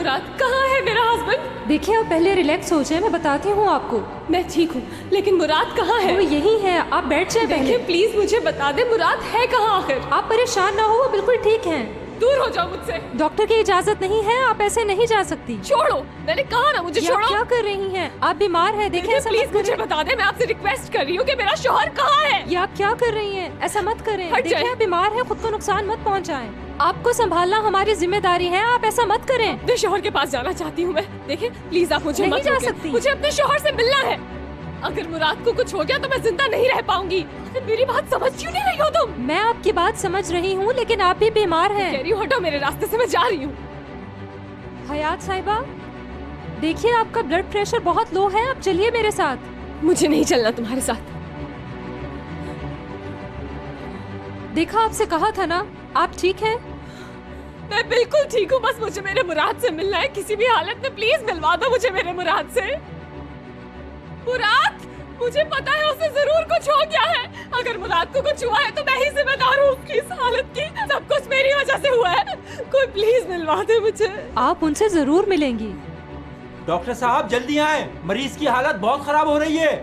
मुराद, कहाँ है मेरा हस्बैंड? देखिए आप पहले रिलैक्स हो जाए, मैं बताती हूँ आपको। मैं ठीक हूँ, लेकिन मुराद कहाँ है? वो यही है, आप बैठ जाए पहले। देखिए प्लीज मुझे बता दे, मुराद है कहाँ आखिर? आप परेशान ना हो, वो बिल्कुल ठीक हैं। दूर हो जाओ मुझसे। डॉक्टर की इजाजत नहीं है, आप ऐसे नहीं जा सकती। छोड़ो, मैंने कहा ना मुझे छोड़ो। क्या कर रही हैं? आप बीमार हैं, देखें ऐसा प्लीज मत मुझे करें। बता दे, मैं आपसे रिक्वेस्ट कर रही हूँ कि मेरा शौहर कहाँ है? ये आप क्या कर रही हैं? ऐसा मत करें। हट देखिए जाए। आप बीमार हैं, खुद को नुकसान मत पहुंचाएं। आपको संभालना हमारी जिम्मेदारी है, आप ऐसा मत करें। अपने शौहर के पास जाना चाहती हूँ मैं। देखिए प्लीज आप मुझे नहीं मत जा रोकें। सकती। मुझे अपने शौहर से मिलना है। अगर मुराद को कुछ हो गया तो मैं जिंदा नहीं रह पाऊंगी। मेरी बात समझ क्यों नहीं रही हो तुम? मैं आपकी बात समझ रही हूँ, लेकिन आप भी बीमार हैं। कह रही हूँ हटो मेरे रास्ते से, मैं जा रही हूँ। हयात साहिबा, देखिए आपका ब्लड प्रेशर बहुत लो है, आप चलिए मेरे साथ। मुझे नहीं चलना तुम्हारे साथ। देखा, आपसे कहा था ना, आप ठीक हैं? मैं बिल्कुल ठीक हूँ, बस मुझे मेरे मुराद से मिलना है। किसी भी हालत में प्लीज मिलवा दो मुझे मेरे मुराद से। मुराद, मुझे पता है उसे जरूर कुछ हो गया है। अगर मुराद को कुछ हुआ है तो मैं ही जिम्मेदार हूँ उसकी इस हालत की। सब कुछ मेरी वजह से हुआ है। कोई प्लीज मिलवा दे मुझे। आप उनसे जरूर मिलेंगी। डॉक्टर साहब जल्दी आए, मरीज की हालत बहुत खराब हो रही है।